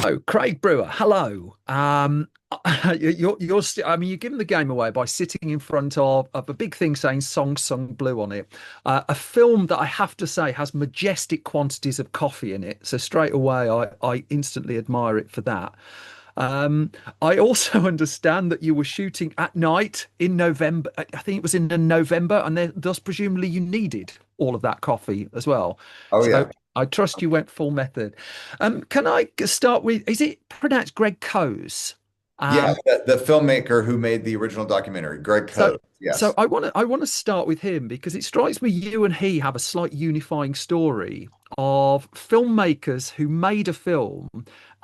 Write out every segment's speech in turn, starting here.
Oh, Craig Brewer, hello. I mean, you're giving the game away by sitting in front of a big thing saying "Song Sung Blue" on it. A film that I have to say has majestic quantities of coffee in it. So straight away, I instantly admire it for that. Um, I also understand that you were shooting at night in November. I think it was in November, and thus presumably you needed all of that coffee as well. Oh So yeah. I trust you went full method. Can I start with, is it pronounced Greg Coase? Yeah, Um, the filmmaker who made the original documentary, Greg so Coe. so Yes. I want to start with him because it strikes me you and he have a slight unifying story of filmmakers who made a film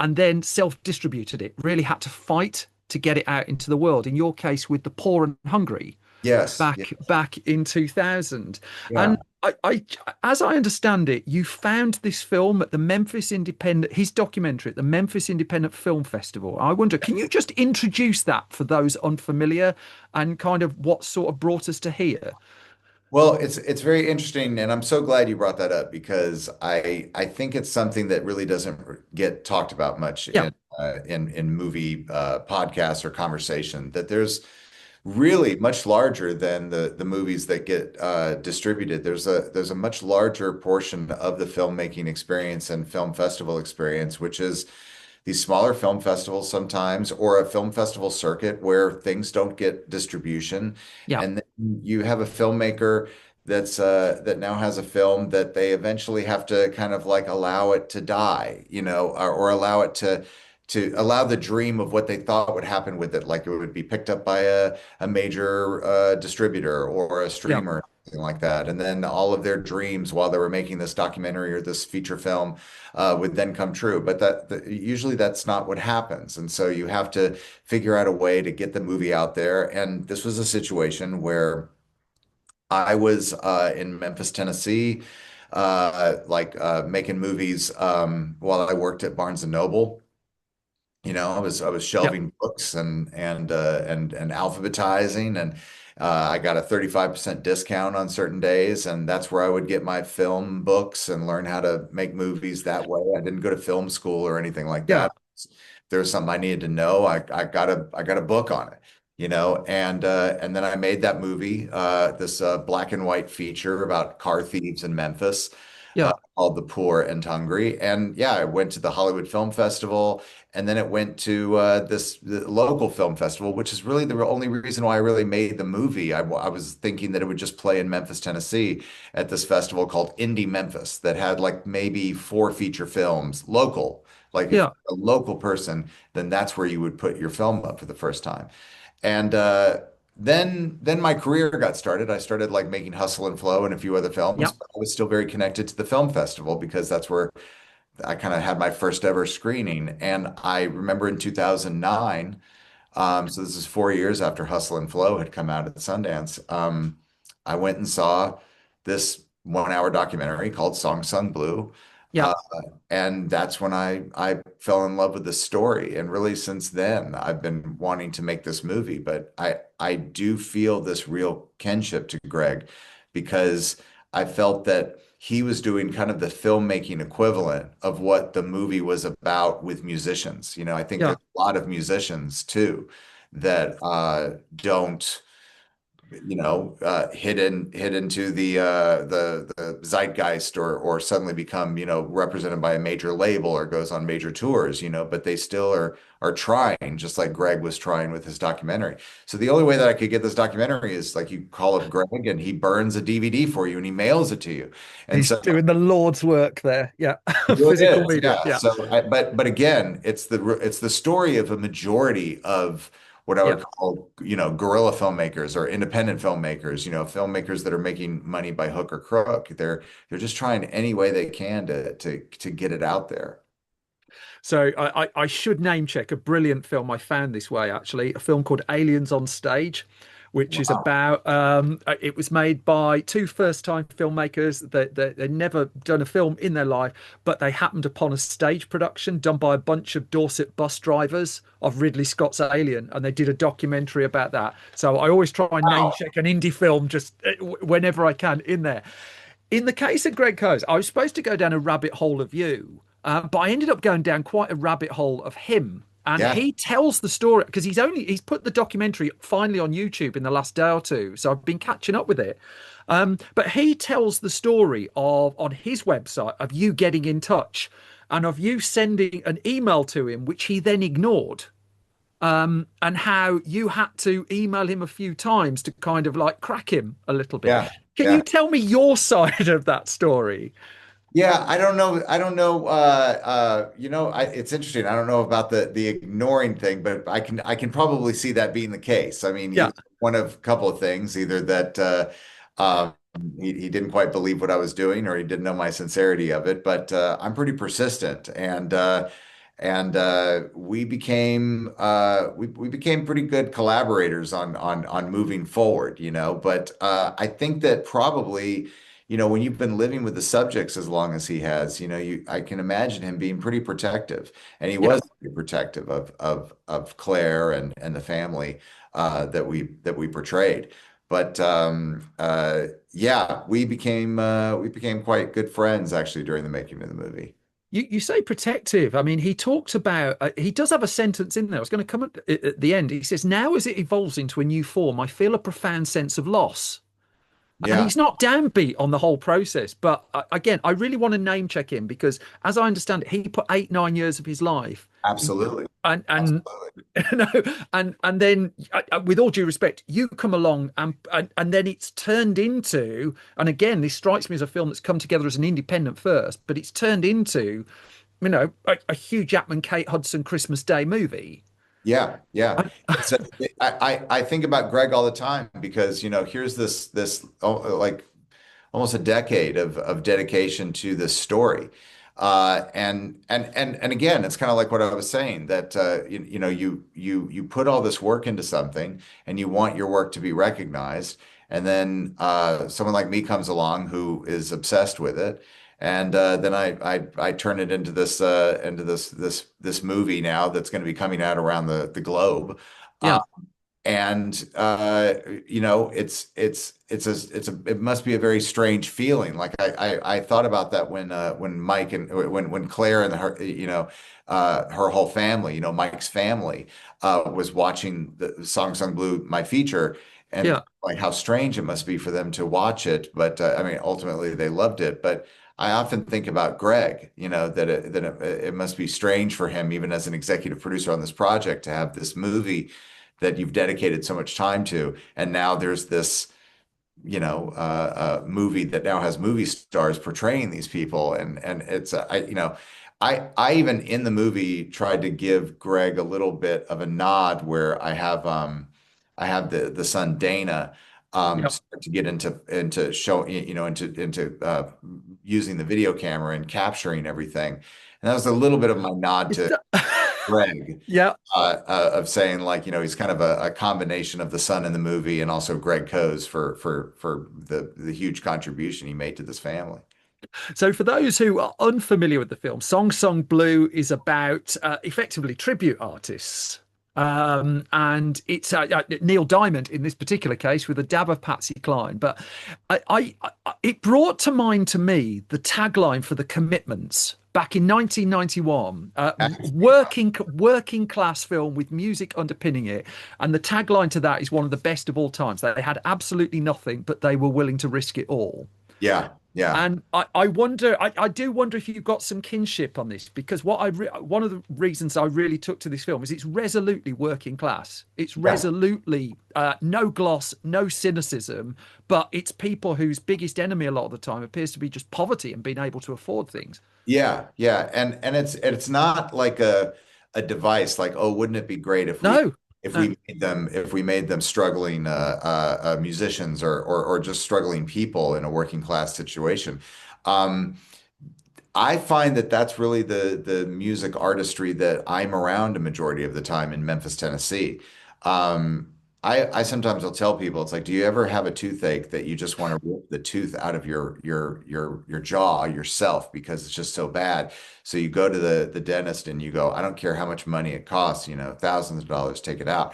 and then self-distributed it, really had to fight to get it out into the world. In your case, with The Poor and Hungry Yes. Yeah. back in 2000. Yeah. And as I understand it, you found this film at the Memphis Independent, his documentary at the Memphis Independent Film Festival. I wonder, can you just introduce that for those unfamiliar and kind of what sort of brought us to here? Well, it's very interesting, and I'm so glad you brought that up because I think it's something that really doesn't get talked about much Yeah, in movie podcasts or conversation. That there's really much larger than the movies that get distributed. There's a much larger portion of the filmmaking experience and film festival experience, which is these smaller film festivals sometimes, or a film festival circuit where things don't get distribution, yeah, and then you have a filmmaker that now has a film that they eventually have to kind of like allow it to die, or allow it to allow the dream of what they thought would happen with it, like it would be picked up by a major distributor or a yeah. streamer, something like that. And then all of their dreams while they were making this documentary or this feature film would then come true. But usually that's not what happens. And so you have to figure out a way to get the movie out there. And this was a situation where I was in Memphis, Tennessee, making movies while I worked at Barnes and Noble. I was Yeah. shelving books and alphabetizing, and I got a 35% discount on certain days, and that's where I would get my film books and learn how to make movies that way. I didn't go to film school or anything like Yeah. that. If there was something I needed to know, I got a book on it, and then I made that movie, this black and white feature about car thieves in Memphis, Yeah. called The Poor and Hungry. And yeah, I went to the Hollywood Film Festival, and then it went to the local film festival, which is really the only reason why I really made the movie. I was thinking that it would just play in Memphis, Tennessee, at this festival called Indie Memphis that had like maybe four feature films local. Like if Yeah. you're a local person, then that's where you would put your film up for the first time. And then my career got started. I started like making Hustle and Flow and a few other films, Yeah. but I was still very connected to the film festival because that's where I kind of had my first ever screening. And I remember in 2009, so this is 4 years after Hustle and Flow had come out at Sundance, I went and saw this 1 hour documentary called Song Sung Blue. Yeah. Uh, and that's when I fell in love with the story. And really since then, I've been wanting to make this movie. But I do feel this real kinship to Greg because I felt that he was doing kind of the filmmaking equivalent of what the movie was about with musicians. I think Yeah. there's a lot of musicians too that don't hit into the zeitgeist or suddenly become, represented by a major label or goes on major tours, but they still are trying, just like Greg was trying with his documentary. So the only way that I could get this documentary is like you call up Greg and he burns a DVD for you and he mails it to you. And He's so doing the Lord's work there. Yeah. it really Physical is, media. yeah. Yeah. But again, it's the story of a majority of what I Yeah. would call, guerrilla filmmakers or independent filmmakers, filmmakers that are making money by hook or crook. They're just trying any way they can to get it out there. So I should name check a brilliant film I found this way, actually, a film called Aliens on Stage, which is Wow. about it was made by two first-time filmmakers that they'd never done a film in their life, but they happened upon a stage production done by a bunch of Dorset bus drivers of Ridley Scott's Alien, and they did a documentary about that. So I always try and name Wow. check an indie film just whenever I can in there. In the case of Greg Coase, I was supposed to go down a rabbit hole of you. But I ended up going down quite a rabbit hole of him. And Yeah. he tells the story because he's put the documentary finally on YouTube in the last day or two. So I've been catching up with it. But he tells the story of on his website of you getting in touch and of you sending an email to him, which he then ignored. And how you had to email him a few times to kind of like crack him a little bit. Yeah. Can you Yeah. tell me your side of that story? Yeah, I don't know. I don't know. It's interesting. I don't know about the ignoring thing, but I can probably see that being the case. I mean, Yeah, either one of a couple of things, either that um, he didn't quite believe what I was doing, or he didn't know my sincerity of it. But I'm pretty persistent, and we became pretty good collaborators on moving forward. But I think that probably. When you've been living with the subjects as long as he has, I can imagine him being pretty protective, and he yeah. was pretty protective of Claire and the family that we portrayed. But yeah, we became quite good friends actually during the making of the movie. You say protective. I mean, he talks about, he does have a sentence in there. I was going to come at the end. He says, now as it evolves into a new form, I feel a profound sense of loss. And Yeah, he's not downbeat on the whole process. But again, I really want to name check him because, as I understand it, he put 8, 9 years of his life in, absolutely, and absolutely. no, and then, with all due respect, you come along and then it's turned into, and again, this strikes me as a film that's come together as an independent first, but it's turned into, a Hugh Jackman, Kate Hudson Christmas Day movie. Yeah, yeah. I, It's a, I think about Greg all the time because here's this like almost a decade of dedication to this story. And again, it's kind of like what I was saying that you put all this work into something and you want your work to be recognized, and then someone like me comes along who is obsessed with it, and then I turn it into this movie now that's going to be coming out around the globe. Uh, yeah, and it must be a very strange feeling. Like I thought about that when Mike and when Claire and her whole family, Mike's family, was watching the Song Sung Blue, my feature, and yeah. like how strange it must be for them to watch it. But I mean, ultimately they loved it. But I often think about Greg, that it must be strange for him, even as an executive producer on this project, to have this movie that you've dedicated so much time to. And now there's this, movie that now has movie stars portraying these people. And it's, I even in the movie tried to give Greg a little bit of a nod where I have the son Dana Yeah. start to get into show, into using the video camera and capturing everything. And that was a little bit of my nod Is to that, Greg, yeah. of saying like, he's kind of a combination of the son in the movie and also Greg Coes for the huge contribution he made to this family. So, for those who are unfamiliar with the film, Song Song Blue is about effectively tribute artists. And it's Neil Diamond in this particular case with a dab of Patsy Cline. But it brought to mind to me the tagline for the Commitments back in 1991, working class film with music underpinning it. And the tagline to that is one of the best of all times. They had absolutely nothing, but they were willing to risk it all. Yeah, yeah, And I wonder, I do wonder if you've got some kinship on this because one of the reasons I really took to this film is it's resolutely working class. It's yeah. resolutely no gloss, no cynicism, but it's people whose biggest enemy a lot of the time appears to be just poverty and being able to afford things. Yeah, yeah, and it's not like a device like, oh, wouldn't it be great if we No, if no, we made them struggling musicians or just struggling people in a working class situation. Um, I find that that's really the music artistry that I'm around a majority of the time in Memphis, Tennessee. Um, I sometimes will tell people it's like, do you ever have a toothache that you just want to rip the tooth out of your jaw yourself because it's just so bad? So you go to the dentist and you go, I don't care how much money it costs, thousands of dollars, take it out.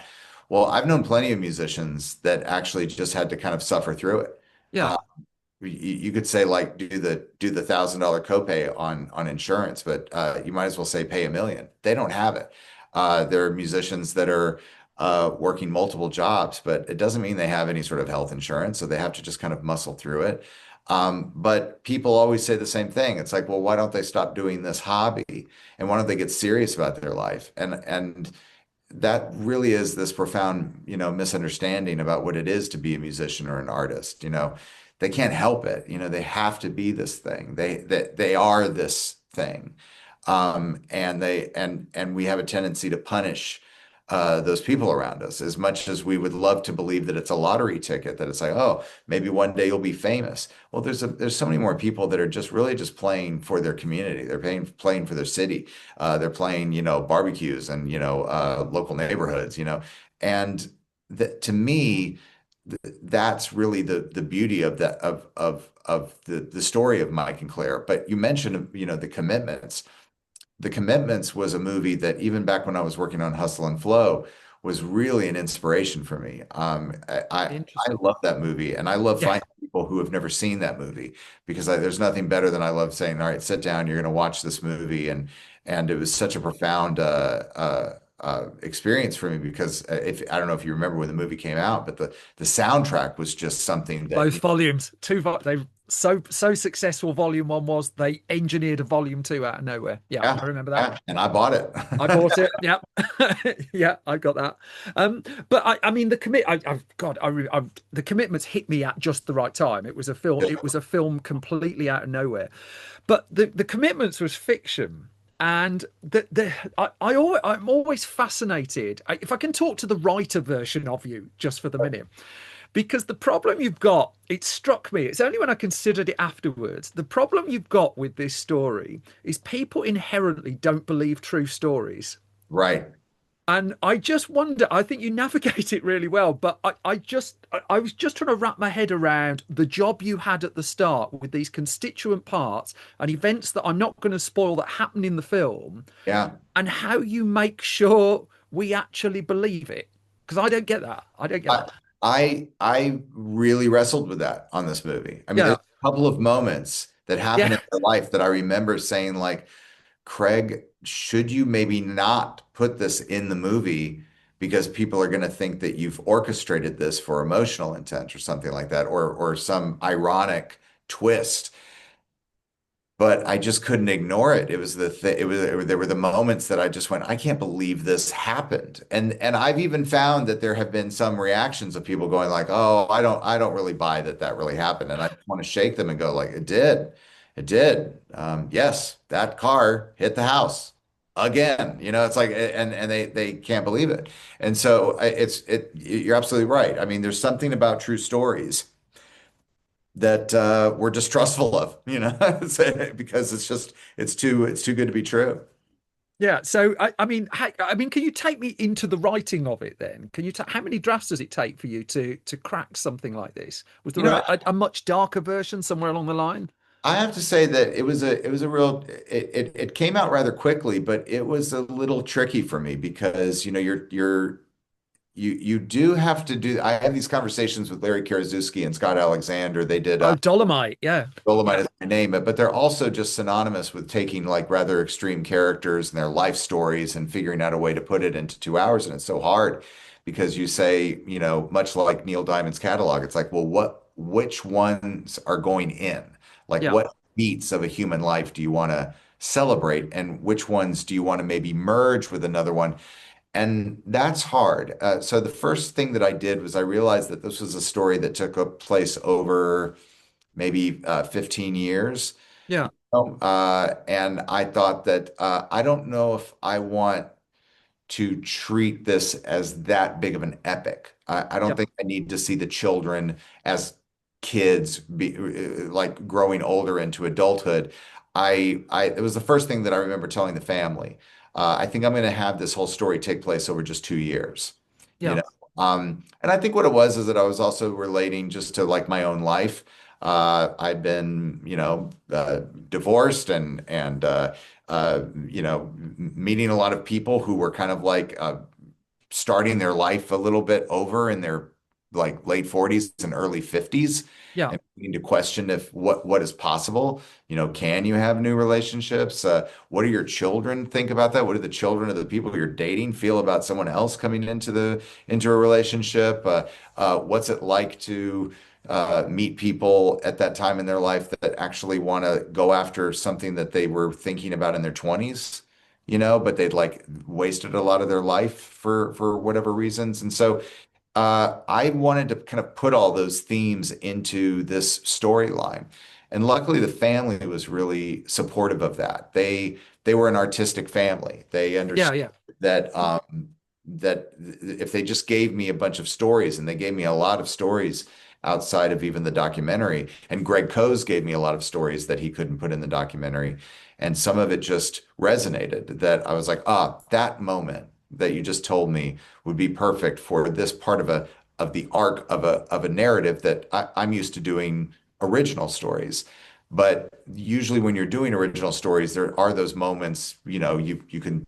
Well, I've known plenty of musicians that actually just had to kind of suffer through it. yeah, Uh, you could say like do the $1,000 copay on insurance, but you might as well say pay 1 million. They don't have it. There are musicians that are working multiple jobs, but it doesn't mean they have any sort of health insurance, so they have to just kind of muscle through it. But people always say the same thing. It's like, well, why don't they stop doing this hobby and why don't they get serious about their life? And that really is this profound, misunderstanding about what it is to be a musician or an artist. They can't help it. They have to be this thing. They are this thing. And we have a tendency to punish those people around us as much as we would love to believe that it's a lottery ticket, that it's like, oh, maybe one day you'll be famous. Well, there's so many more people that are just really just playing for their community. They're playing for their city. They're playing, barbecues and, local neighborhoods, and to me, that's really the beauty of that of the story of Mike and Claire. But you mentioned, the commitments. The Commitments was a movie that even back when I was working on Hustle and Flow was really an inspiration for me. I Interesting. love that movie, and I love Yeah. finding people who have never seen that movie because there's nothing better than I love saying, "All right, sit down, you're going to watch this movie," and it was such a profound experience for me because if I don't know if you remember when the movie came out, but the soundtrack was just something that Both volumes, they so successful. Volume one was they engineered a volume two out of nowhere. Yeah, yeah, I remember that. yeah, and I bought it. I bought it. Yeah, yeah, I got that. But I mean, I've God, the Commitments hit me at just the right time. It was a film. It was a film completely out of nowhere. But the Commitments was fiction, and I'm always fascinated. If I can talk to the writer version of you just for the minute, because the problem you've got, it struck me, it's only when I considered it afterwards. The problem you've got with this story is people inherently don't believe true stories. Right. And I just wonder, I think you navigate it really well, but I was just trying to wrap my head around the job you had at the start with these constituent parts and events that I'm not going to spoil that happen in the film, Yeah. and how you make sure we actually believe it. Because I don't get that. I don't get I that. I really wrestled with that on this movie. I mean, there's Yeah. a couple of moments that happen in Yeah. my life that I remember saying, like, Craig, should you maybe not put this in the movie because people are going to think that you've orchestrated this for emotional intent or something like that, or some ironic twist, but I just couldn't ignore it. It was the th there were the moments that I just went, I can't believe this happened. And I've even found that there have been some reactions of people going like, "Oh, I don't really buy that that really happened." And I just want to shake them and go like, "It did. It did. Yes, that car hit the house again." It's like and they can't believe it. And so you're absolutely right. I mean, there's something about true stories that we're distrustful of, because it's too good to be true. Yeah. So I mean, can you take me into the writing of it then? Can you how many drafts does it take for you to crack something like this? Was You there know, a much darker version somewhere along the line? I have to say that it was a real it came out rather quickly, but it was a little tricky for me because you do have to do. I had these conversations with Larry Karaszewski and Scott Alexander. They did Oh, Dolomite. Yeah. Dolomite Yeah. is my name, but they're also just synonymous with taking like rather extreme characters and their life stories and figuring out a way to put it into 2 hours. And it's so hard because you say, much like Neil Diamond's catalog, it's like, well, which ones are going in? Like, Yeah. what beats of a human life do you want to celebrate, and which ones do you want to maybe merge with another one? And that's hard. So the first thing that I did was I realized that this was a story that took a place over maybe 15 years. Yeah. And I thought that I don't know if I want to treat this as that big of an epic. I don't Yeah. think I need to see the children as kids be like growing older into adulthood. It was the first thing that I remember telling the family. I think I'm going to have this whole story take place over just 2 years, you Yeah. know. And I think what it was is that I was also relating just to like my own life. I'd been, divorced and meeting a lot of people who were kind of like starting their life a little bit over in their like late 40s and early 50s, Yeah. and beginning to question if what is possible. Can you have new relationships? What do your children think about that? What do the children of the people you're dating feel about someone else coming into a relationship? What's it like to meet people at that time in their life that actually want to go after something that they were thinking about in their 20s, but they'd like wasted a lot of their life for whatever reasons. And so I wanted to kind of put all those themes into this storyline. And luckily, the family was really supportive of that. They were an artistic family. They Yeah. understood Yeah. that if they just gave me a bunch of stories, and they gave me a lot of stories outside of even the documentary, and Greg Coase gave me a lot of stories that he couldn't put in the documentary, and some of it just resonated. That I was like, that moment that you just told me would be perfect for this part of the arc of a narrative that I'm used to doing original stories. But usually when you're doing original stories, there are those moments, you can,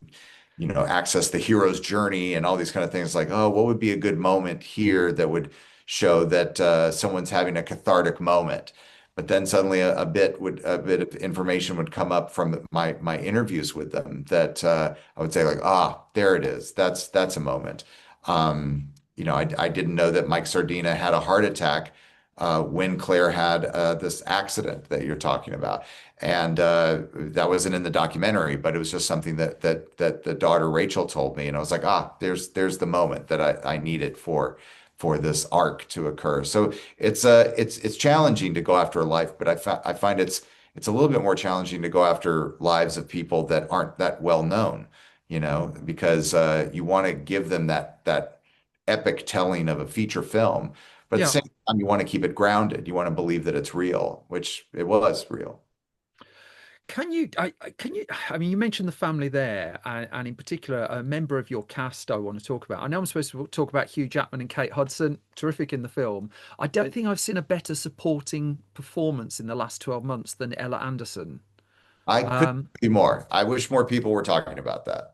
access the hero's journey and all these kind of things like, oh, what would be a good moment here that would show that someone's having a cathartic moment. But then suddenly a bit of information would come up from my interviews with them that I would say like, there it is. That's a moment. I didn't know that Mike Sardina had a heart attack when Claire had this accident that you're talking about, and that wasn't in the documentary, but it was just something that the daughter Rachel told me, and I was like, there's the moment that I needed for this arc to occur. So it's challenging to go after a life, but I find it's a little bit more challenging to go after lives of people that aren't that well known, because you want to give them that epic telling of a feature film, but at the Yeah. same time you want to keep it grounded. You want to believe that it's real, which it was real. I mean, you mentioned the family there, and in particular, a member of your cast I want to talk about. I know I'm supposed to talk about Hugh Jackman and Kate Hudson, terrific in the film. I don't think I've seen a better supporting performance in the last 12 months than Ella Anderson. I couldn't Um, be more. I wish more people were talking about that,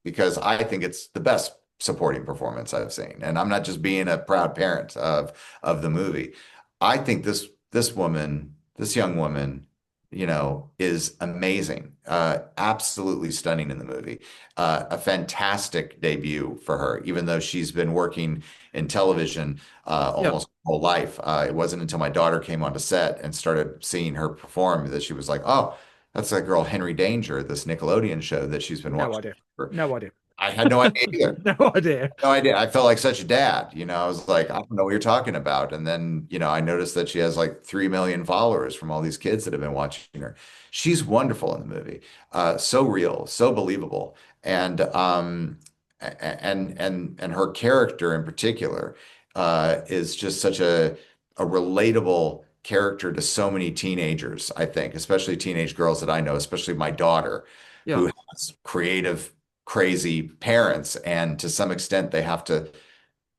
because I think it's the best supporting performance I've seen. And I'm not just being a proud parent of the movie. I think this woman, this young woman, is amazing. Absolutely stunning in the movie. A fantastic debut for her, even though she's been working in television yeah. almost her whole life. It wasn't until my daughter came onto set and started seeing her perform that she was like, oh. That's that girl Henry Danger, this Nickelodeon show that she's been No watching idea. for. No idea. I had no idea either. No idea. No idea. I felt like such a dad. I was like, I don't know what you're talking about. And then, I noticed that she has like 3 million followers from all these kids that have been watching her. She's wonderful in the movie. So real, so believable. And her character in particular is just such a relatable character to so many teenagers, I think, especially teenage girls that I know, especially my daughter, Yeah. who has creative, crazy parents. And to some extent, they have to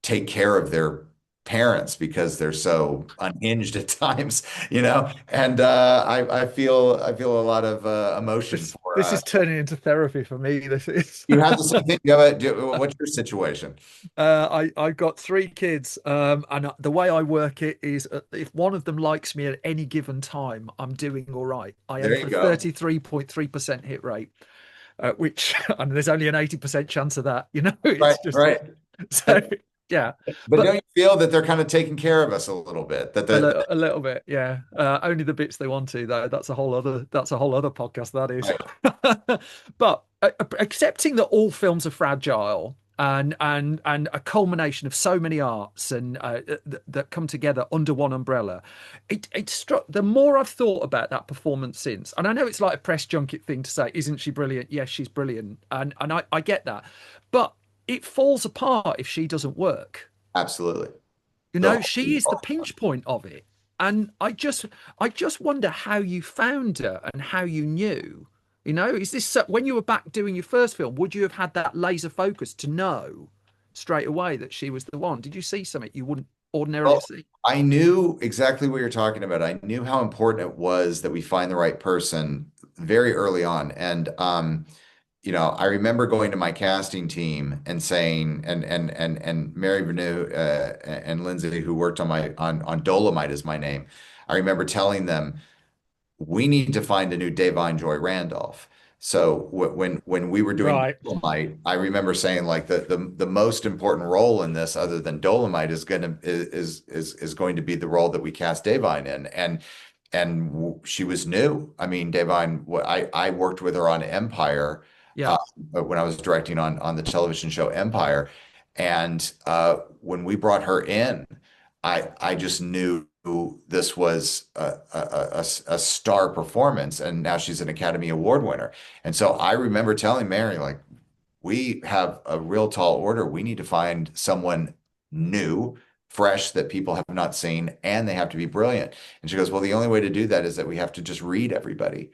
take care of their parents because they're so unhinged at times, And I feel a lot of emotion for. This is turning into therapy for me. This is. You have the same thing. What's your situation? I've got three kids, and the way I work it is, if one of them likes me at any given time, I'm doing all right. I There aim you for a go. 33.3% hit rate, which and there's only an 80% chance of that. Right, It's just right. so yeah. But don't But you feel that they're kind of taking care of us a little bit? a little bit, yeah. Only the bits they want to, though. That's a whole other podcast. That is. Right. But accepting that all films are fragile and a culmination of so many arts and that come together under one umbrella, it struck. The more I've thought about that performance since, and I know it's like a press junket thing to say, isn't she brilliant? Yes, she's brilliant, and I get that, but it falls apart if she doesn't work. Absolutely. You The know, whole she is the pinch point of it. And I just wonder how you found her and how you knew. Is this when you were back doing your first film, would you have had that laser focus to know straight away that she was the one? Did you see something you wouldn't ordinarily have Well, seen? I knew exactly what you're talking about. I knew how important it was that we find the right person very early on. And I remember going to my casting team and saying, and Mary Renew and Lindsay, who worked on my on Dolomite is my name. I remember telling them, we need to find a new Davine Joy Randolph. So when we were doing Right. Dolomite, I remember saying like the most important role in this, other than Dolomite, is going to be the role that we cast Davine in, she was new. I mean, Davine, I worked with her on Empire, Yeah. uh, when I was directing on the television show Empire, and when we brought her in, I just knew this was a star performance, and now she's an Academy Award winner. And so I remember telling Mary, like, we have a real tall order. We need to find someone new, fresh that people have not seen, and they have to be brilliant. And she goes, well, the only way to do that is that we have to just read everybody.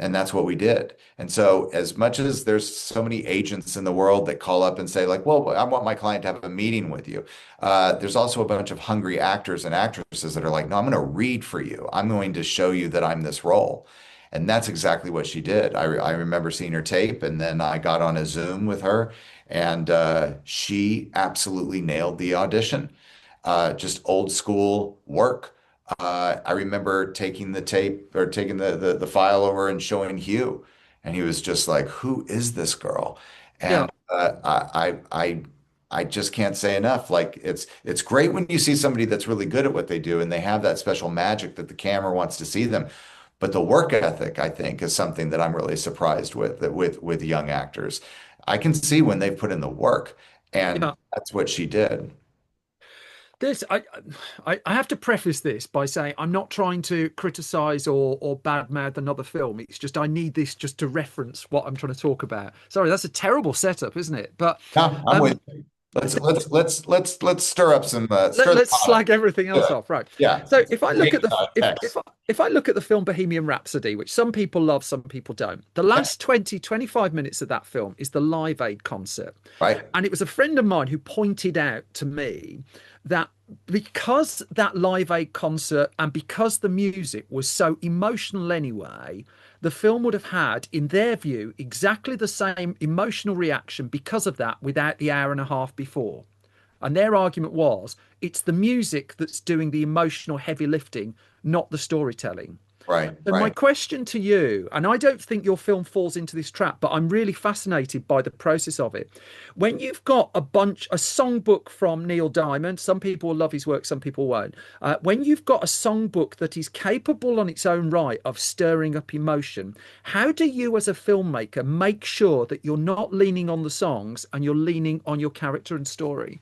And that's what we did. And so, as much as there's so many agents in the world that call up and say, like, well, I want my client to have a meeting with you, there's also a bunch of hungry actors and actresses that are like, no, I'm going to read for you. I'm going to show you that I'm this role. And that's exactly what she did. I remember seeing her tape, and then I got on a Zoom with her, and she absolutely nailed the audition. Just old school work. I remember taking the tape or taking the file over and showing Hugh, and he was just like, "Who is this girl?" Yeah. And I just can't say enough. Like it's great when you see somebody that's really good at what they do and they have that special magic that the camera wants to see them. But the work ethic, I think, is something that I'm really surprised with with young actors. I can see when they've put in the work, and Yeah. that's what she did. This I have to preface this by saying I'm not trying to criticize or badmouth another film. It's just I need this just to reference what I'm trying to talk about. Sorry, that's a terrible setup, isn't it? But Yeah, I'm with um, you. Let's stir up some stir the let's pot up. slag everything else Yeah, off, right? yeah. So if I look Great at the text. if I look at the film Bohemian Rhapsody, which some people love, some people don't, the Yeah, last 20-25 minutes of that film is the Live Aid concert. right, And it was a friend of mine who pointed out to me that because that Live Aid concert and because the music was so emotional anyway, the film would have had, in their view, exactly the same emotional reaction because of that without the hour and a half before. And their argument was it's the music that's doing the emotional heavy lifting, not the storytelling. right, So my right. question to you, and I don't think your film falls into this trap, but I'm really fascinated by the process of it. When you've got a songbook from Neil Diamond, some people will love his work, some people won't. When you've got a songbook that is capable on its own right of stirring up emotion, how do you as a filmmaker make sure that you're not leaning on the songs and you're leaning on your character and story?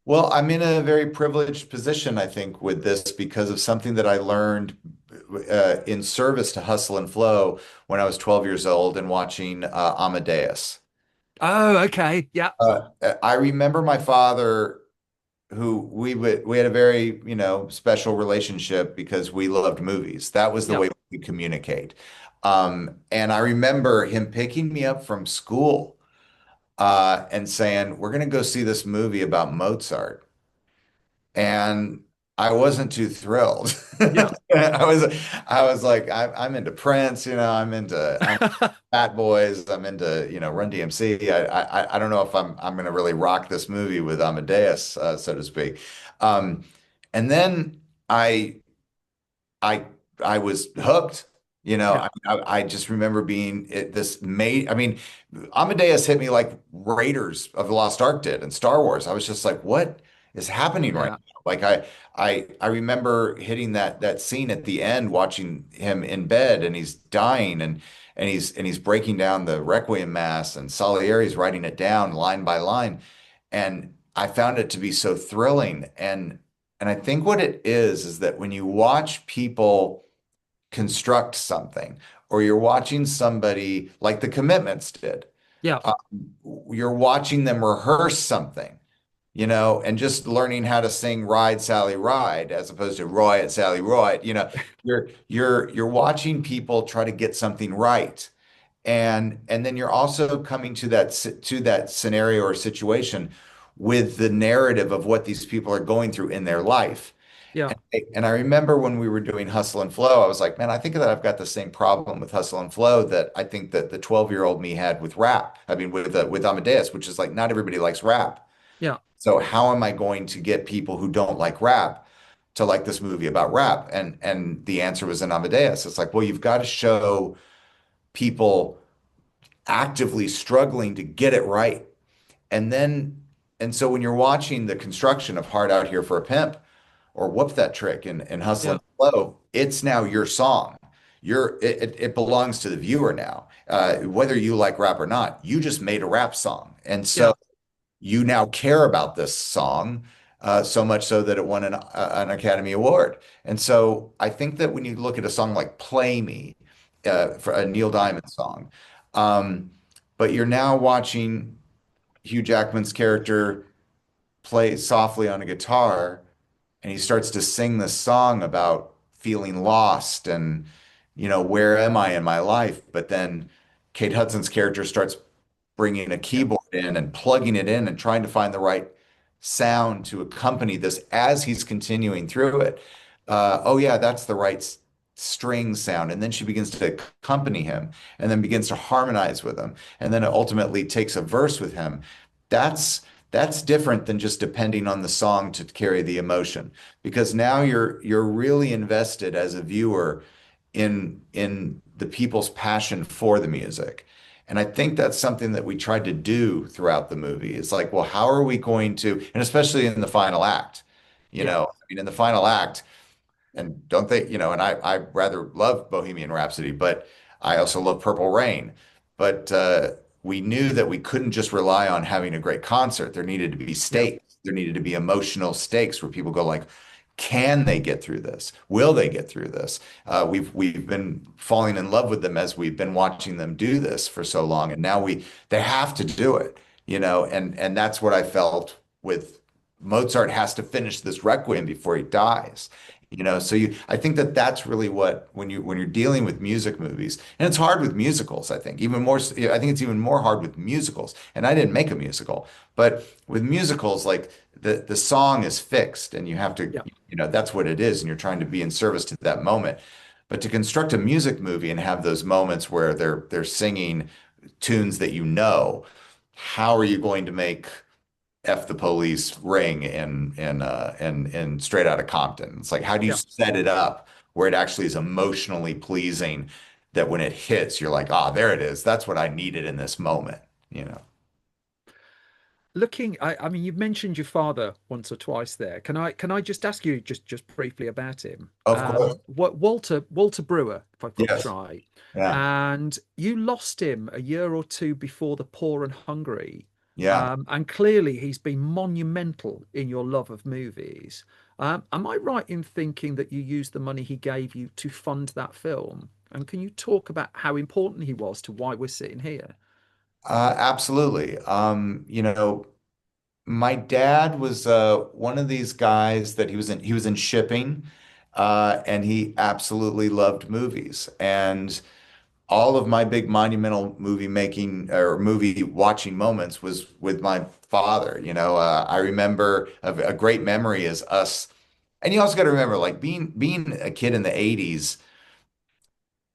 Well, I'm in a very privileged position, I think, with this because of something that I learned in service to Hustle and Flow when I was 12 years old and watching Amadeus. Oh, okay. Yeah. I remember my father, who we had a very, special relationship because we loved movies. That was the Yeah. way we communicate. And I remember him picking me up from school and saying, "We're going to go see this movie about Mozart." And I wasn't too thrilled. Yeah. I was like, I'm into Prince, I'm Fat Boys, I'm into, Run DMC. I don't know if I'm going to really rock this movie with Amadeus, so to speak. Um, and then I I I was hooked. Yeah. I just remember being this made. I mean, Amadeus hit me like Raiders of the Lost Ark did and Star Wars. I was just like, what is happening right Yeah. now? Like I remember hitting that scene at the end, watching him in bed and he's dying and he's breaking down the Requiem Mass and Salieri's writing it down line by line, and I found it to be so thrilling and I think what it is that when you watch people construct something, or you're watching somebody like the Commitments did, Yeah. um, you're watching them rehearse something, and just learning how to sing "Ride, Sally, Ride" as opposed to "Roy it, Sally, Roy it." You're watching people try to get something right, and then you're also coming to that scenario or situation with the narrative of what these people are going through in their life. Yeah. And I remember when we were doing Hustle and Flow, I was like, man, I think that I've got the same problem with Hustle and Flow that I think that the 12-year-old me had with rap. I mean, with Amadeus, which is like not everybody likes rap. Yeah. So how am I going to get people who don't like rap to like this movie about rap? And the answer was in Amadeus. It's like, well, you've got to show people actively struggling to get it right. And then, and so when you're watching the construction of Hard Out Here for a Pimp or Whoop That Trick in Hustle Yeah. and Flow, it's now your song. It belongs to the viewer now. Whether you like rap or not, you just made a rap song. And so Yeah. you now care about this song so much so that it won an Academy Award. And so I think that when you look at a song like Play Me, for a Neil Diamond song, um, but you're now watching Hugh Jackman's character play softly on a guitar and he starts to sing this song about feeling lost and, where am I in my life? But then Kate Hudson's character starts bringing a Yeah. keyboard in and plugging it in and trying to find the right sound to accompany this as he's continuing through it. Oh yeah, that's the right string sound. And then she begins to accompany him and then begins to harmonize with him. And then it ultimately takes a verse with him. That's that's different than just depending on the song to carry the emotion because now you're really invested as a viewer in the people's passion for the music. And I think that's something that we tried to do throughout the movie. It's like, well, how are we going to, and especially in the final act, Yeah. I mean, in the final act, and don't they, and I rather love Bohemian Rhapsody, but I also love Purple Rain. But we knew that we couldn't just rely on having a great concert. There needed to be Yeah. stakes. There needed to be emotional stakes where people go like, can they get through this? Will they get through this? We've been falling in love with them as we've been watching them do this for so long, and now they have to do it, and that's what I felt with Mozart has to finish this Requiem before he dies. So I think that that's really what when you're dealing with music movies, and it's hard with musicals, I think even more. I think it's even more hard with musicals. And I didn't make a musical, but with musicals, like the song is fixed, and you have to, Yeah. that's what it is, and you're trying to be in service to that moment. But to construct a music movie and have those moments where they're singing tunes that how are you going to make F the Police ring in Straight Outta Compton? It's like, how do you Yeah. set it up where it actually is emotionally pleasing that when it hits, you're like, ah, there it is. That's what I needed in this moment, you know? I mean, you've mentioned your father once or twice there. Can I just ask you just briefly about him? Of course. What Walter Brewer, if I've got this Yes. right. Yeah. And you lost him a year or two before The Poor and Hungry. Yeah. And clearly he's been monumental in your love of movies. Am I right in thinking that you used the money he gave you to fund that film? And can you talk about how important he was to why we're sitting here? Absolutely. My dad was one of these guys that he was in shipping, and he absolutely loved movies. And all of my big monumental movie making or movie watching moments was with my father. I remember a great memory is us, and you also got to remember, like being a kid in the '80s.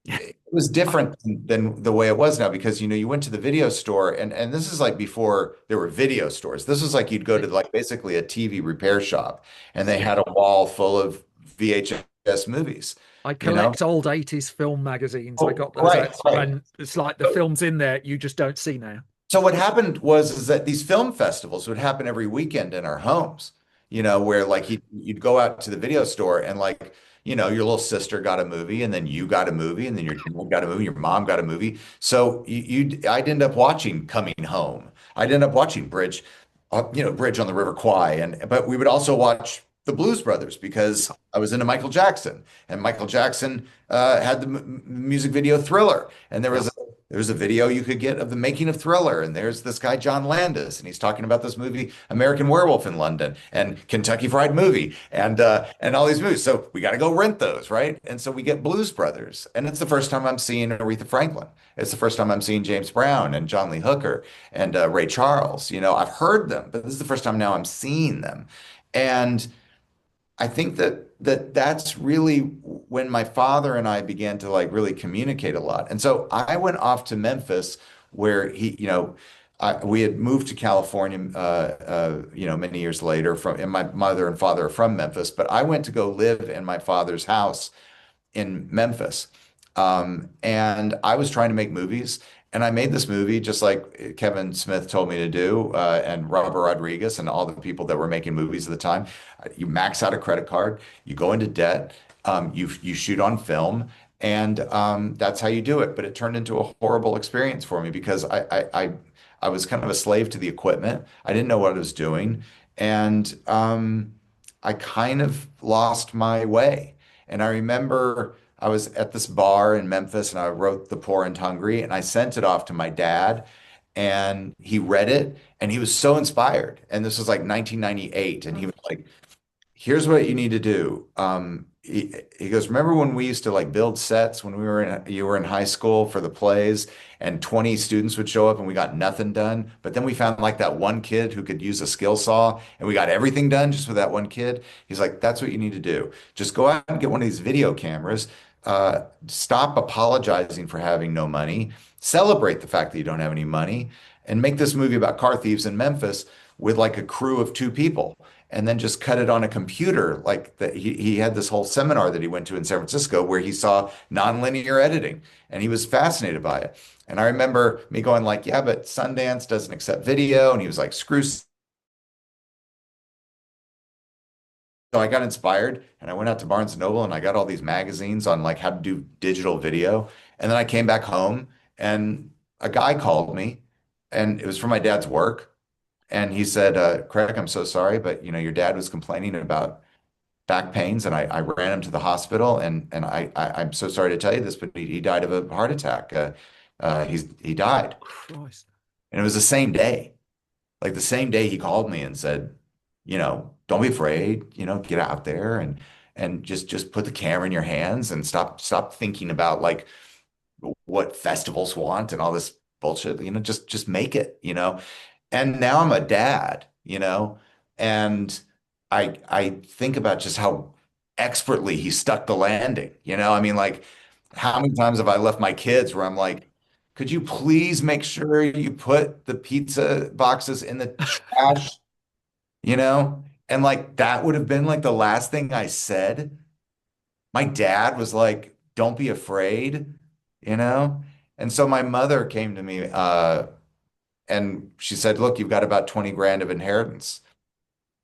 It was different than the way it was now because you went to the video store and this is like before there were video stores. This was like you'd go to like basically a TV repair shop and they Yeah. had a wall full of VHS movies, I you know? collect old 80s film magazines. I Oh, got those right, out, right. and it's like the films in there you just don't see now. So what happened was is that these film festivals would happen every weekend in our homes, where like you'd go out to the video store and like, your little sister got a movie and then you got a movie and then your dad got a movie, your mom got a movie. So I'd end up watching Coming Home. I'd end up watching Bridge on the River Kwai. But we would also watch the Blues Brothers because I was into Michael Jackson and Michael Jackson had the music video Thriller. And there Yeah. was a video you could get of the making of Thriller, and there's this guy John Landis, and he's talking about this movie American Werewolf in London and Kentucky Fried Movie and all these movies. So we got to go rent those, right? And so we get Blues Brothers, and it's the first time I'm seeing Aretha Franklin. It's the first time I'm seeing James Brown and John Lee Hooker and Ray Charles. I've heard them, but this is the first time now I'm seeing them, and I think that's really when my father and I began to like really communicate a lot. And so I went off to Memphis where we had moved to California, many years later and my mother and father are from Memphis, but I went to go live in my father's house in Memphis. And I was trying to make movies, and I made this movie just like Kevin Smith told me to do, and Robert Rodriguez and all the people that were making movies at the time. You max out a credit card, you go into debt, you shoot on film, and that's how you do it. But it turned into a horrible experience for me because I was kind of a slave to the equipment. I didn't know what I was doing, and I kind of lost my way. And I remember I was at this bar in Memphis and I wrote The Poor and Hungry and I sent it off to my dad and he read it and he was so inspired. And this was like 1998. And he was like, here's what you need to do. He goes, remember when we used to like build sets when you were in high school for the plays and 20 students would show up and we got nothing done. But then we found like that one kid who could use a skill saw and we got everything done just with that one kid. He's like, that's what you need to do. Just go out and get one of these video cameras. Stop apologizing for having no money. Celebrate the fact that you don't have any money and make this movie about car thieves in Memphis with like a crew of two people and then just cut it on a computer. Like that, he had this whole seminar that he went to in San Francisco where he saw nonlinear editing and he was fascinated by it. And I remember me going like, yeah, but Sundance doesn't accept video. And he was like, screw. So I got inspired and I went out to Barnes and Noble and I got all these magazines on like how to do digital video. And then I came back home and a guy called me and it was for my dad's work. And he said, Craig, I'm so sorry, but your dad was complaining about back pains, and I ran him to the hospital. I'm so sorry to tell you this, but he died of a heart attack. He died, Christ. and it was the same day. Like the same day, he called me and said, don't be afraid. Get out there and just put the camera in your hands and stop thinking about like what festivals want and all this bullshit. Just make it. And now I'm a dad, and I think about just how expertly he stuck the landing. I mean, like, how many times have I left my kids where I'm like, could you please make sure you put the pizza boxes in the trash, you know? And like that would have been like the last thing I said. My dad was like, don't be afraid, you know? And so my mother came to me, and she said, look, you've got about 20 grand of inheritance.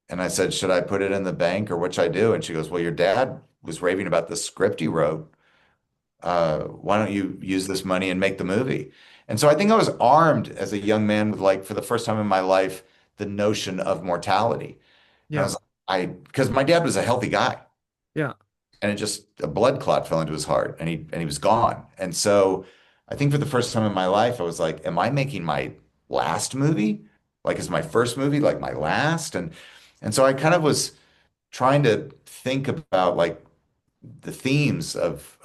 And I said, should I put it in the bank or what should I do? And she goes, well, your dad was raving about the script he wrote. Why don't you use this money and make the movie? And so I think I was armed as a young man with like, for the first time in my life, the notion of mortality. And I Yeah. was, because my dad was a healthy guy Yeah. and it just, a blood clot fell into his heart and he was gone. And so I think for the first time in my life, I was like, am I making my last movie? Like, is my first movie like my last? And so I kind of was trying to think about like the themes of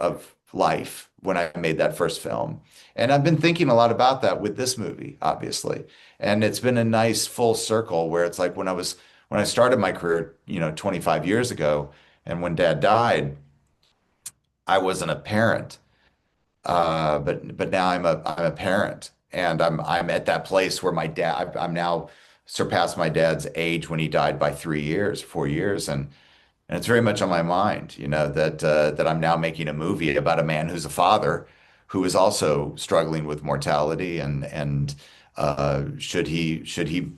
life when I made that first film. And I've been thinking a lot about that with this movie, obviously. And it's been a nice full circle where it's like when I started my career, 25 years ago, and when dad died, I wasn't a parent. But now I'm a parent, and I'm at that place where my dad I'm now surpassed my dad's age when he died by 3 years, 4 years, and it's very much on my mind, that I'm now making a movie about a man who's a father who is also struggling with mortality and should he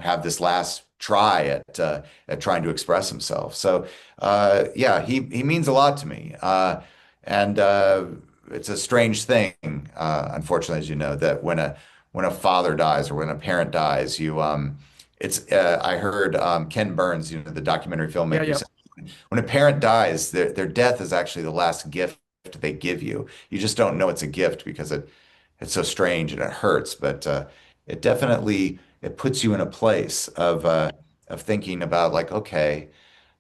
have this last try at trying to express himself. So yeah, he means a lot to me. And it's a strange thing, unfortunately, as you know, that when a father dies or when a parent dies, it's I heard Ken Burns, the documentary Yeah. filmmaker, Yeah. said when a parent dies, their death is actually the last gift they give you. You just don't know it's a gift because it's so strange and it hurts, but it definitely it puts you in a place of thinking about like, okay,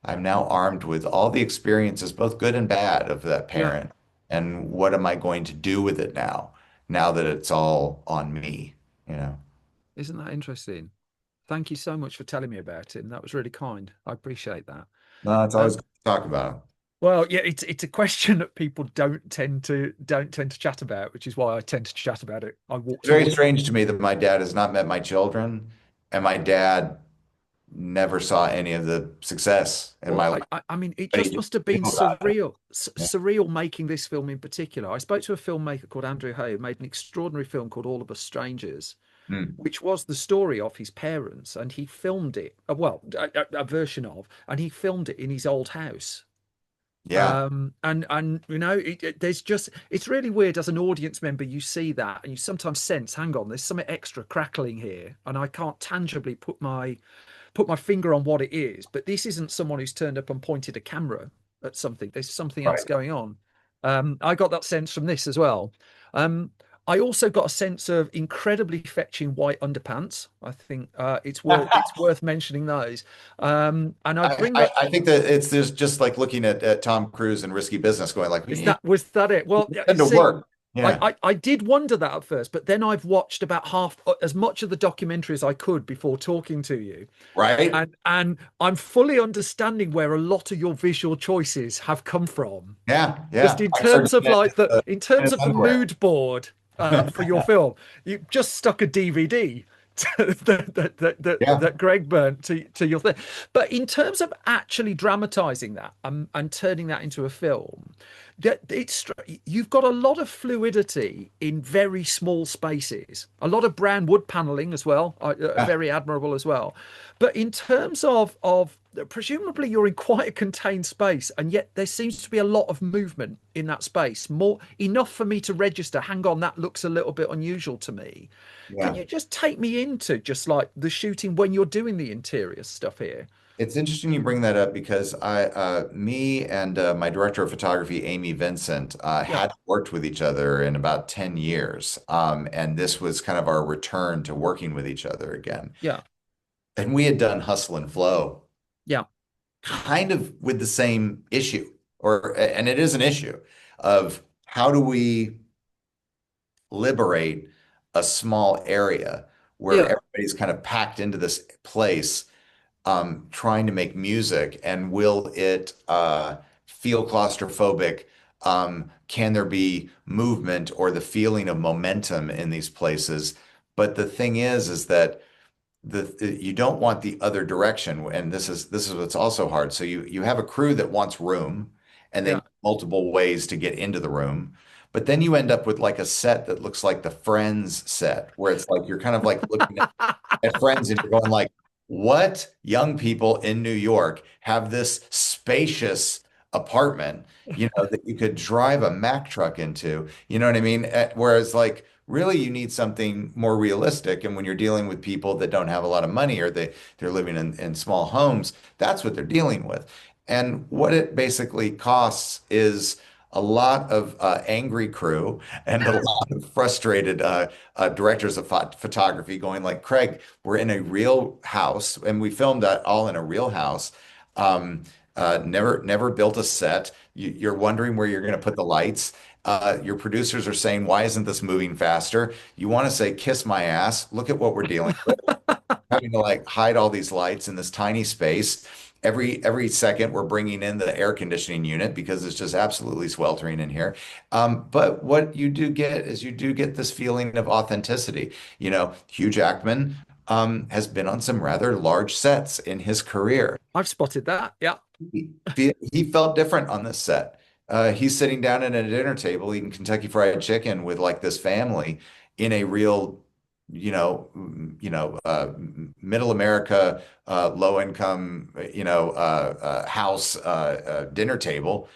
I'm now armed with all the experiences, both good and bad, of that Yeah. parent. And what am I going to do with it now? Now that it's all on me, you know? Isn't that interesting? Thank you so much for telling me about it. And that was really kind. I appreciate that. No, it's always Um, good to talk about. well, yeah, it's a question that people don't tend to chat about, which is why I tend to chat about it. I walk It's very towards. strange to me that my dad has not met my children, and my dad never saw any of the success in Well, my life, I mean, it but he just just must have been knew about it. surreal, Yeah. surreal making this film in particular. I spoke to a filmmaker called Andrew Hay, who made an extraordinary film called All of Us Strangers, Hmm. which was the story of his parents, and he filmed it. Well, a version of, and he filmed it in his old house. Yeah, And there's just it's really weird as an audience member. You see that, and you sometimes sense, hang on, there's something extra crackling here, and I can't tangibly put my finger on what it is, but this isn't someone who's turned up and pointed a camera at something. There's something else right. going on. I got that sense from this as well. Um, I also got a sense of incredibly fetching white underpants. I think it's worth mentioning those. And I bring that. I think that it's there's just like looking at Tom Cruise and Risky Business, going like, Is "Eh, that was that it? Well, yeah, you tend to see, work. I, Yeah, I I did wonder that at first, but then I've watched about half as much of the documentary as I could before talking to you. right. And I'm fully understanding where a lot of your visual choices have come from. Yeah, Just yeah. in I started terms of seeing it like the in in terms his of the underwear. mood board for your film, you just stuck a DVD Yeah, that Greg burnt to your thing. But in terms of actually dramatizing that and turning that into a film, that it's you've got a lot of fluidity in very small spaces, a lot of brown wood paneling as well, yeah, very admirable as well. But in terms of presumably you're in quite a contained space, and yet there seems to be a lot of movement in that space, more enough for me to register, hang on, that looks a little bit unusual to me. Can yeah. you just take me into just like the shooting when you're doing the interior stuff here? It's interesting you bring that up because me and my director of photography, Amy Vincent, Yeah, had worked with each other in about 10 years. And this was kind of our return to working with each other again. yeah, And we had done Hustle and Flow yeah, kind of with the same issue, and it is an issue of how do we liberate a small area where yeah. everybody's kind of packed into this place, trying to make music, and will it feel claustrophobic? Can there be movement or the feeling of momentum in these places? But the thing is that you don't want the other direction, and this is what's also hard. So you have a crew that wants room, and they Yeah. need multiple ways to get into the room, but then you end up with like a set that looks like the Friends set, where it's like you're kind of like looking at Friends and you're going like, what young people in New York have this spacious apartment, that you could drive a Mack truck into, you know what I mean? Whereas like really you need something more realistic. And when you're dealing with people that don't have a lot of money or they're living in small homes, that's what they're dealing with. And what it basically costs is a lot of angry crew and a lot of frustrated directors of photography going like, Craig, we're in a real house, and we filmed that all in a real house. Never built a set. You're wondering where you're going to put the lights. Your producers are saying, why isn't this moving faster? You want to say, kiss my ass. Look at what we're dealing with, having to like hide all these lights in this tiny space. Every second, we're bringing in the air conditioning unit because it's just absolutely sweltering in here. But what you do get is you do get this feeling of authenticity. Hugh Jackman has been on some rather large sets in his career. I've spotted that. Yeah. He felt different on this set. He's sitting down at a dinner table eating Kentucky Fried Chicken with like this family in a real, middle America, low income, house dinner table,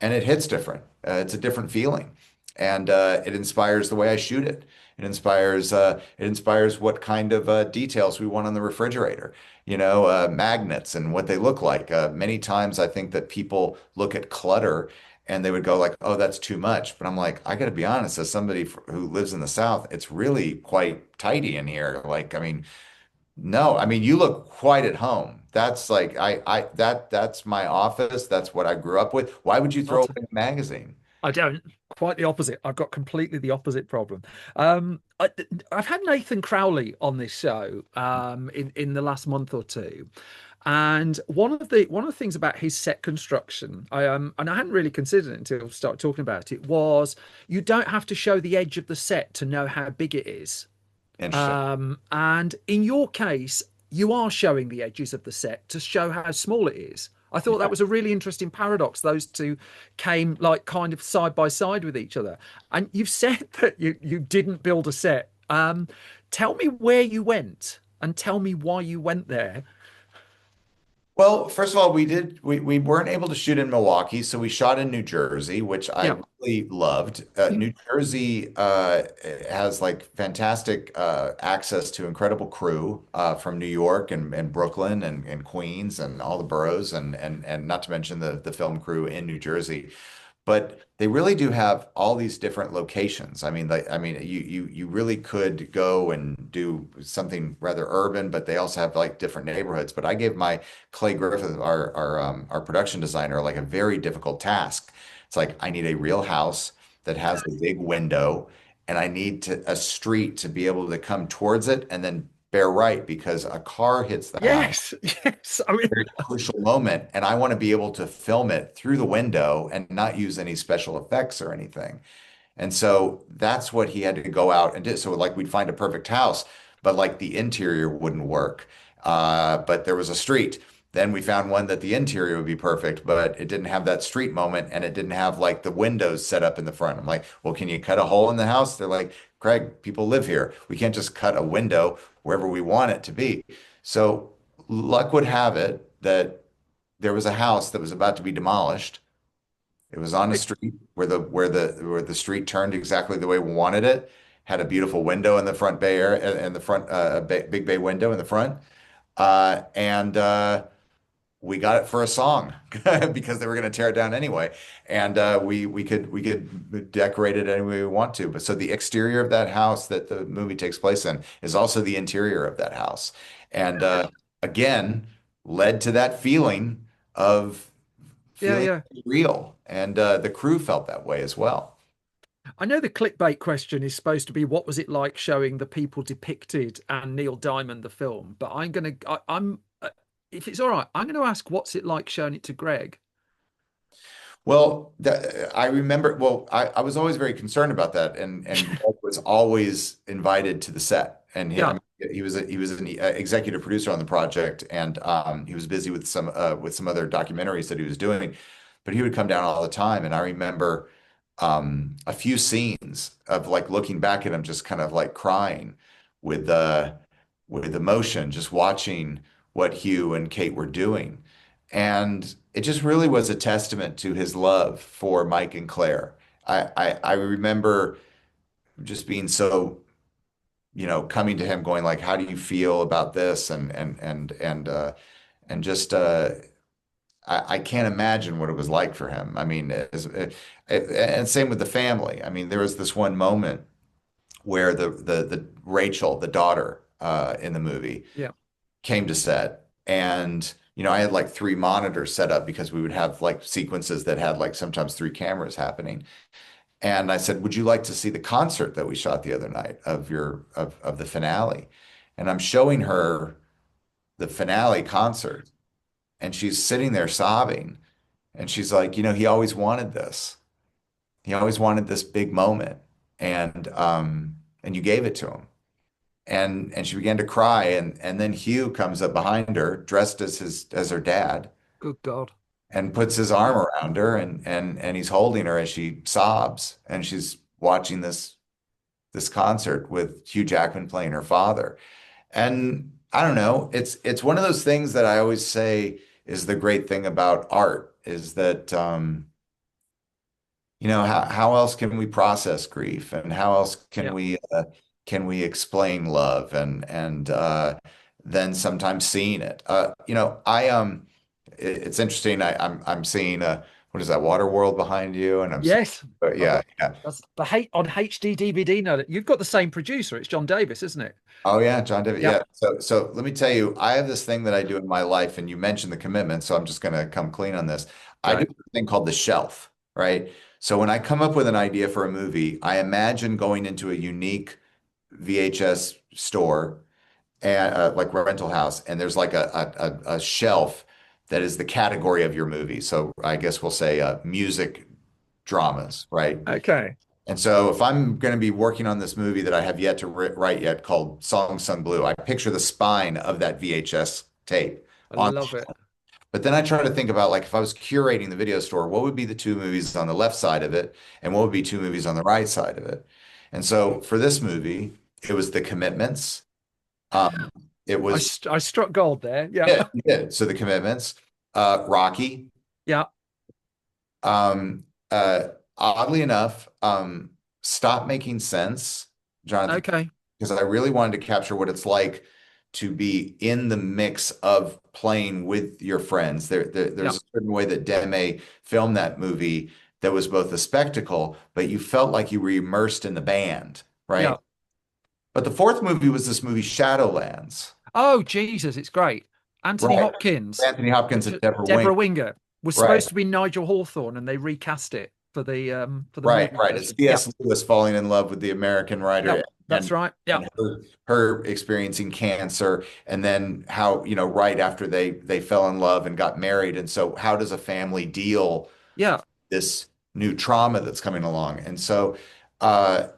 and it hits different. It's a different feeling, and it inspires the way I shoot it. It inspires what kind of details we want on the refrigerator, magnets and what they look like. Many times I think that people look at clutter and they would go like, "Oh, that's too much." But I'm like, I got to be honest, as somebody who lives in the South, it's really quite tidy in here. Like, I mean, no, I mean, you look quite at home. That's like that's my office. That's what I grew up with. Why would you throw Not away a magazine? I don't. Quite the opposite. I've got completely the opposite problem. I, I've had Nathan Crowley on this show in the last month or two, and one of the things about his set construction, and I hadn't really considered it until I started talking about it, was you don't have to show the edge of the set to know how big it is. Interesting. And in your case, you are showing the edges of the set to show how small it is. I thought that Yeah. was a really interesting paradox. Those two came like kind of side by side with each other. And you've said that you didn't build a set. Tell me where you went and tell me why you went there. Well, first of all, we weren't able to shoot in Milwaukee, so we shot in New Jersey, which Yeah. I really loved. New Jersey has like fantastic access to incredible crew from New York and Brooklyn and Queens and all the boroughs and not to mention the film crew in New Jersey. But they really do have all these different locations. You really could go and do something rather urban, but they also have like different neighborhoods. But I gave my Clay Griffith, our production designer, like a very difficult task. It's like I need a real house that has a big window, and I need a street to be able to come towards it and then bear right because a car hits the house Yes. Yes. I mean, very crucial moment, and I want to be able to film it through the window and not use any special effects or anything. And so that's what he had to go out and do. So like we'd find a perfect house, but like the interior wouldn't work. But there was a street. Then we found one that the interior would be perfect, but it didn't have that street moment and it didn't have like the windows set up in the front. I'm like, well, can you cut a hole in the house? They're like, Craig, people live here. We can't just cut a window wherever we want it to be. So luck would have it that there was a house that was about to be demolished. It was on a street where the street turned exactly the way we wanted it. Had a beautiful window in the front bay area, in the front, big bay window in the front. And we got it for a song because they were going to tear it down anyway. And we could decorate it any way we want to. But so the exterior of that house that the movie takes place in is also the interior of that house. And again, led to that feeling of yeah, feeling yeah. real. And the crew felt that way as well. I know the clickbait question is supposed to be what was it like showing the people depicted and Neil Diamond the film, but I'm if it's all right, I'm going to ask what's it like showing it to Greg. Well, I remember. Well, I was always very concerned about that, and Greg was always invited to the set, and I Yeah, mean, he was an executive producer on the project, and he was busy with some other documentaries that he was doing, but he would come down all the time, and I remember a few scenes of like looking back at him, just kind of like crying with with emotion, just watching what Hugh and Kate were doing. And it just really was a testament to his love for Mike and Claire. I remember just being so, coming to him going like, how do you feel about this? And just I can't imagine what it was like for him. I mean, and same with the family. I mean, there was this one moment where the Rachel, the daughter in the movie, yeah. came to set, and I had like three monitors set up because we would have like sequences that had like sometimes three cameras happening. And I said, would you like to see the concert that we shot the other night of the finale? And I'm showing her the finale concert, and she's sitting there sobbing, and she's like, he always wanted this. He always wanted this big moment, and you gave it to him. And she began to cry, and then Hugh comes up behind her dressed as her dad Good God. and puts his arm around her, and he's holding her as she sobs, and she's watching this concert with Hugh Jackman playing her father. And I don't know, it's one of those things that I always say is the great thing about art is that how else can we process grief, and how else Yeah. can we explain love, and then sometimes seeing it. It's interesting. I'm seeing what is that water world behind you, and Yes. I've yeah, got yeah. that's the hate on HD DVD now. You've got the same producer. It's John Davis, isn't it? Oh yeah, John David. Yeah. Yeah. So let me tell you, I have this thing that I do in my life, and you mentioned the commitment, so I'm just gonna come clean on this. I do Great. a thing called the shelf, right? So when I come up with an idea for a movie, I imagine going into a unique VHS store and like rental house, and there's like a shelf that is the category of your movie. So I guess we'll say music dramas, right? Okay. And so if I'm going to be working on this movie that I have yet to write yet called Song Sung Blue, I picture the spine of that VHS tape I on. love it. But then I try to think about like if I was curating the video store, what would be the two movies on the left side of it, and what would be two movies on the right side of it? And so for this movie, it was The Commitments. Um, it was I struck gold there. Yeah. yeah, you did. So The Commitments, Rocky. Yeah. Um, uh, Oddly enough, Stop Making Sense, Jonathan, Okay. because I really wanted to capture what it's like to be in the mix of playing with your friends. Yeah. There's a certain way that Deme filmed that movie that was both a spectacle, but you felt like you were immersed in the band, right? Yeah. But the fourth movie was this movie, Shadowlands, Oh, Jesus, it's great. Anthony right? Hopkins, Anthony Hopkins and Deborah Wing, Deborah Winger was right? supposed to be Nigel Hawthorne, and they recast it for the Right, movie right. It's version. Yeah. C.S. Lewis falling in love with the American Yeah. writer That's right. Yeah. and her experiencing cancer, and then how, right after they fell in love and got married. And so how does a family deal Yeah. this new trauma that's coming along? And so uh,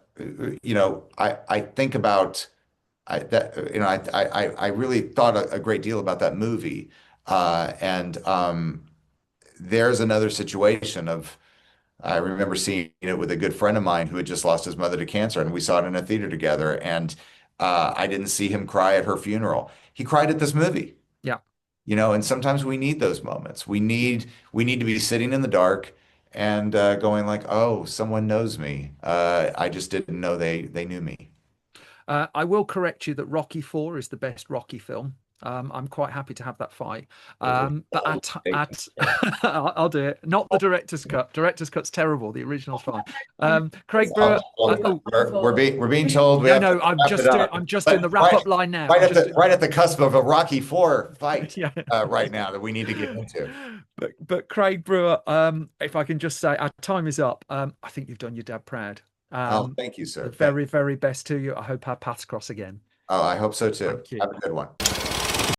I think about I really thought a great deal about that movie. And there's another situation of I remember seeing it with a good friend of mine who had just lost his mother to cancer, and we saw it in a theater together. And I didn't see him cry at her funeral. He cried at this movie, Yeah. and sometimes we need those moments. We need to be sitting in the dark and going like, "Oh, someone knows me. I just didn't know they knew me." I will correct you that Rocky 4 is the best Rocky film. I'm quite happy to have that fight. But I'll do it. Not the director's cut. Director's cut's terrible. The original's fine. Craig Brewer. Oh, We're being told we yeah, have to no, wrap it up. I'm just doing But the wrap up line now. right at the cusp of a Rocky Four fight Yeah. right now that we need to get into. But Craig Brewer, if I can just say, our time is up. I think you've done your dad proud. Oh, thank you, The sir. very, very best to you. I hope our paths cross again. Oh, I hope so too. Thank you. Have a good one.